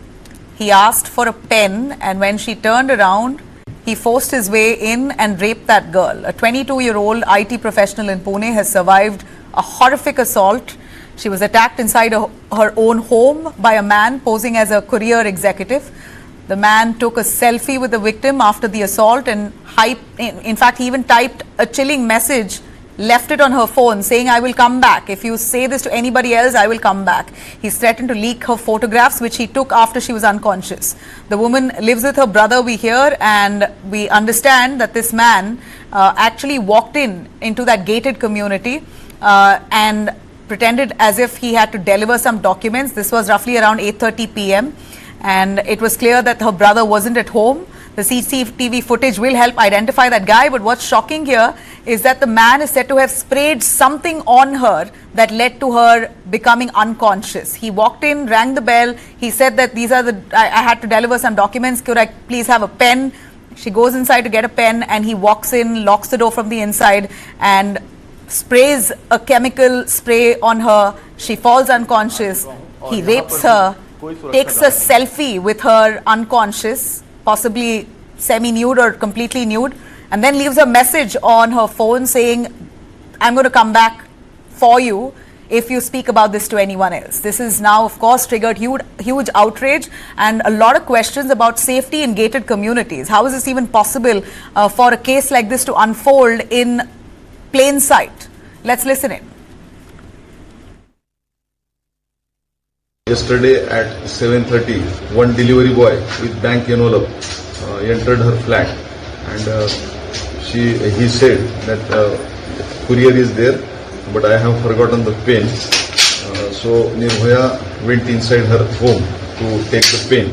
He asked for a pen, and when she turned around, he forced his way in and raped that girl. A 22-year-old IT professional in Pune has survived a horrific assault. She was attacked inside her own home by a man posing as a courier executive. The man took a selfie with the victim after the assault and in fact, he even typed a chilling message, left it on her phone saying, "I will come back. If you say this to anybody else, I will come back." He threatened to leak her photographs, which he took after she was unconscious. The woman lives with her brother, we hear, and we understand that this man actually walked into that gated community and pretended as if he had to deliver some documents. This was roughly around 8:30 p.m. and it was clear that her brother wasn't at home. The CCTV footage will help identify that guy, but what's shocking here is that the man is said to have sprayed something on her that led to her becoming unconscious. He walked in, rang the bell, he said that I had to deliver some documents, could I please have a pen? She goes inside to get a pen and he walks in, locks the door from the inside and sprays a chemical spray on her. She falls unconscious. He rapes her, takes a selfie with her unconscious, possibly semi-nude or completely nude, and then leaves a message on her phone saying, "I'm going to come back for you if you speak about this to anyone else." This is now, of course, triggered huge outrage and a lot of questions about safety in gated communities. How is this even possible for a case like this to unfold in plain sight? Let's listen in. Yesterday at 7:30, one delivery boy with bank envelope entered her flat, and he said that courier is there, but I have forgotten the pen. So Nirvaya went inside her home to take the pen.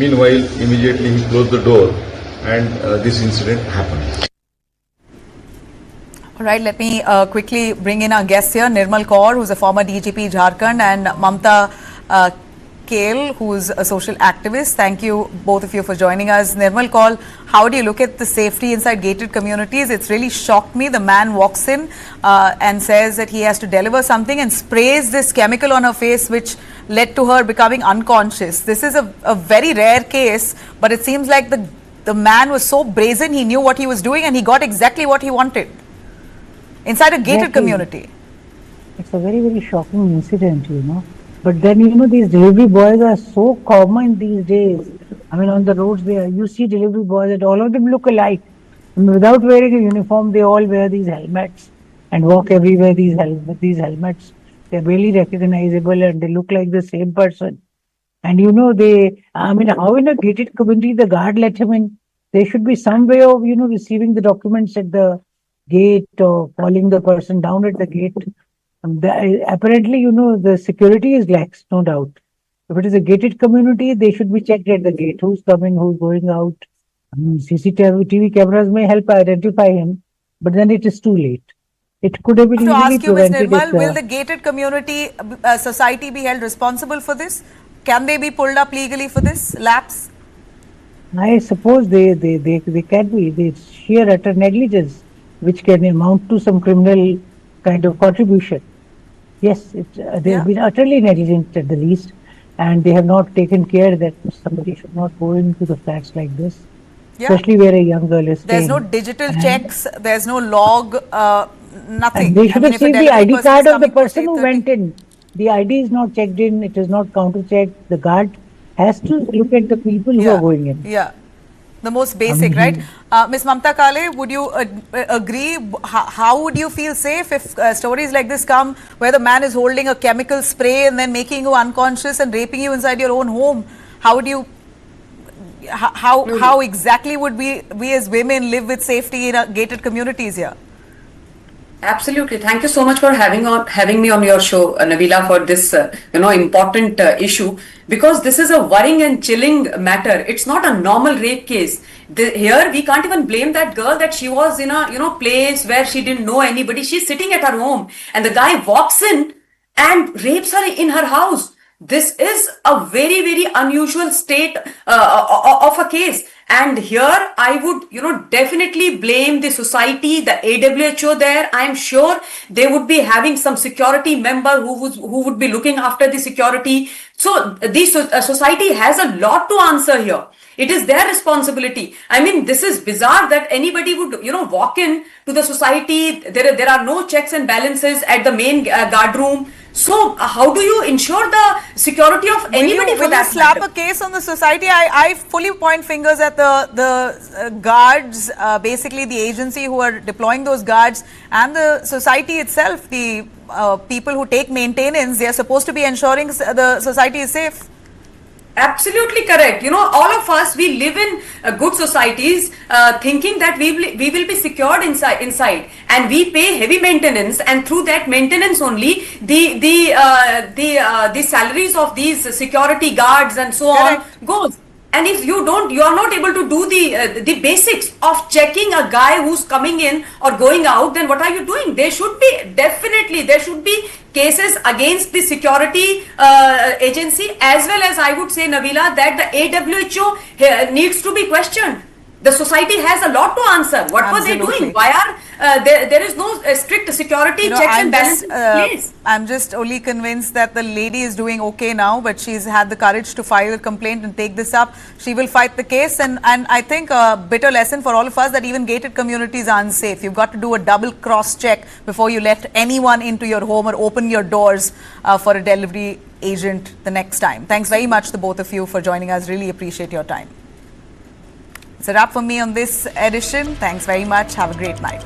Meanwhile, immediately he closed the door, and this incident happened. All right, let me quickly bring in our guests here, Nirmal Kaur, who's a former DGP Jharkhand, and Mamta Kale, who's a social activist. Thank you, both of you, for joining us. Nirmal Kaur, how do you look at the safety inside gated communities? It's really shocked me. The man walks in and says that he has to deliver something and sprays this chemical on her face, which led to her becoming unconscious. This is a very rare case, but it seems like the man was so brazen, he knew what he was doing and he got exactly what he wanted inside a gated community. It's a very, very shocking incident, But then, these delivery boys are so common these days. I mean, on the roads, you see delivery boys, and all of them look alike. And without wearing a uniform, they all wear these helmets and walk everywhere. These helmets, they're barely recognizable and they look like the same person. And how in a gated community the guard let him in? There should be some way of, receiving the documents at the gate or calling the person down at the gate. Apparently, the security is lax, no doubt. If it is a gated community, they should be checked at the gate. Who's coming, who's going out. CCTV cameras may help identify him, but then it is too late. It could have been easily prevented. To ask you, Ms. Nirmal, will the gated community society be held responsible for this? Can they be pulled up legally for this lapse? I suppose they can be. It's sheer utter negligence, which can amount to some criminal kind of contribution. Yes, they have been utterly negligent at the least, and they have not taken care that somebody should not go into the flats like this, especially where a young girl is staying. There's no digital checks, there's no log, nothing. And they should have seen the ID card of the person who went in. The ID is not checked in, it is not counter-checked. The guard has to look at the people who are going in. Yeah. The most basic, right? Ms. Mamta Kale, would you agree? How would you feel safe if stories like this come where the man is holding a chemical spray and then making you unconscious and raping you inside your own home? How would you, how exactly would we as women live with safety in gated communities here? Absolutely. Thank you so much for having me on your show, Nabila, for this important issue, because this is a worrying and chilling matter. It's not a normal rape case. Here we can't even blame that girl that she was in a place where she didn't know anybody. She's sitting at her home and the guy walks in and rapes her in her house. This is a very, very unusual state of a case. And here I would, definitely blame the society, the AWHO there. I'm sure they would be having some security member who would be looking after the security. So the society has a lot to answer here. It is their responsibility. I mean, this is bizarre that anybody would, walk in to the society. There are no checks and balances at the main guard room. So how do you ensure the security of anybody for will that you slap matter? a case on the society? I fully point fingers at the guards, basically the agency who are deploying those guards, and the society itself, the people who take maintenance. They are supposed to be ensuring the society is safe. Absolutely correct. All of us, we live in good societies, thinking that we will be secured inside, and we pay heavy maintenance, and through that maintenance only, the salaries of these security guards and so on goes. And if you are not able to do the basics of checking a guy who's coming in or going out, then what are you doing? There should be cases against the security agency, as well as, I would say, Nabila, that the AWHO needs to be questioned. The society has a lot to answer. What were they doing? Why are there is no strict security checks and balances in place? I'm just only convinced that the lady is doing okay now, but she's had the courage to file a complaint and take this up. She will fight the case, and I think a bitter lesson for all of us that even gated communities are unsafe. You've got to do a double cross check before you let anyone into your home or open your doors for a delivery agent the next time. Thanks very much, the both of you, for joining us. Really appreciate your time. It's a wrap for me on this edition. Thanks very much. Have a great night.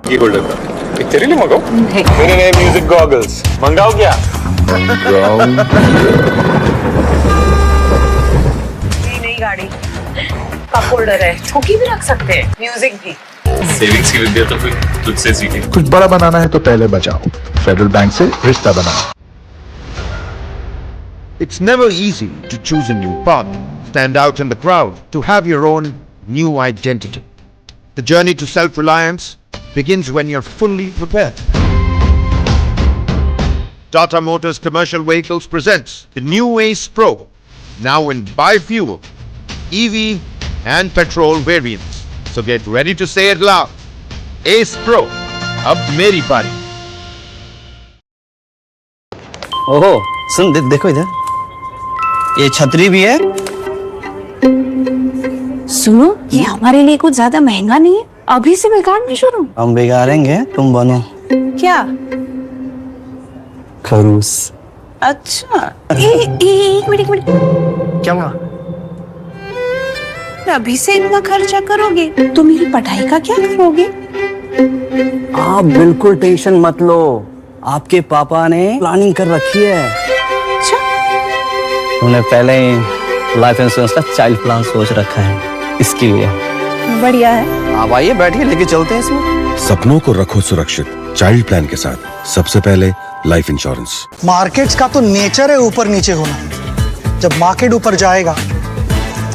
की holder का तेरे लिए मंगाओ मेरे नए music goggles मंगाओ क्या नई गाड़ी cup holder है ठोकी भी रख सकते हैं म्यूजिक भी सेविंग्स की विद्या तो कोई तुझसे सीखे कुछ बड़ा बनाना है तो पहले बचाओ फेडरल बैंक से रिश्ता बनाओ It's never easy to choose a new path, stand out in the crowd, to have your own new identity. The journey to self-reliance begins when you're fully prepared. Tata Motors Commercial Vehicles presents the new Ace Pro, now in bi-fuel, EV and petrol variants. So get ready to say it loud. Ace Pro, ab meri pari. ओहो सुन देखो इधर ये छतरी भी है सुनो ये हमारे लिए कुछ ज्यादा महंगा नहीं है अभी से बिगाड़ना शुरू हम बिगाड़ेंगे तुम बनो क्या खरूस अच्छा एक मिनट क्या हुआ अभी से इतना खर्चा करोगे तो मेरी पढ़ाई का क्या करोगे आप बिल्कुल टेंशन मत लो आपके पापा ने प्लानिंग कर रखी है अच्छा उन्होंने पहले ही लाइफ इंश्योरेंस का चाइल्ड प्लान सोच रखा है इसके लिए बढ़िया है आप आइए बैठिए लेके चलते हैं इसमें सपनों को रखो सुरक्षित चाइल्ड प्लान के साथ सबसे पहले लाइफ इंश्योरेंस मार्केट्स का तो नेचर है ऊपर नीचे होना जब मार्केट ऊपर जाएगा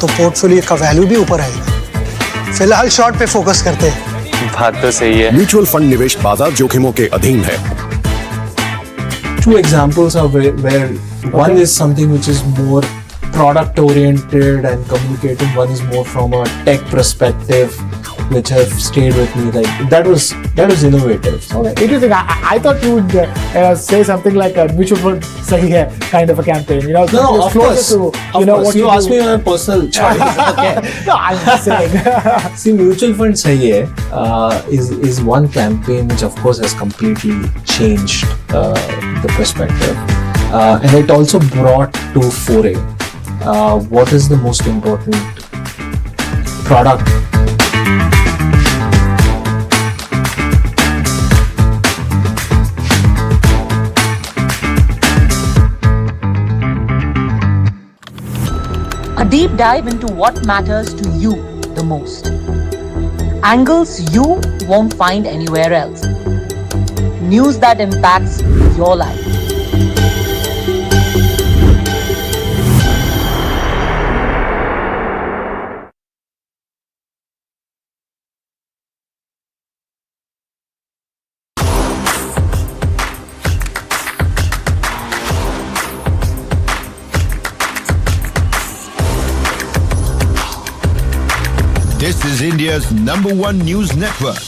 तो पोर्टफोलियो का वैल्यू भी ऊपर आएगा फिलहाल शॉर्ट पे फोकस करते हैं बात तो सही है म्यूचुअल फंड निवेश बाजार जोखिमों के अधीन है Two examples of where one is something which is more product oriented and communicating, one is more from a tech perspective, which have stayed with me. Like that was innovative. Okay, interesting. I thought you would say something like a mutual fund sahi hai kind of a campaign. You know, No, just of closer course. to Of course. what You asked do. me my personal choice. Okay. No, I'm just saying. See, mutual fund sahi hai is one campaign which of course has completely changed the perspective, and it also brought to fore what is the most important product. A deep dive into what matters to you the most. Angles you won't find anywhere else. News that impacts your life. This is India's #1 news network,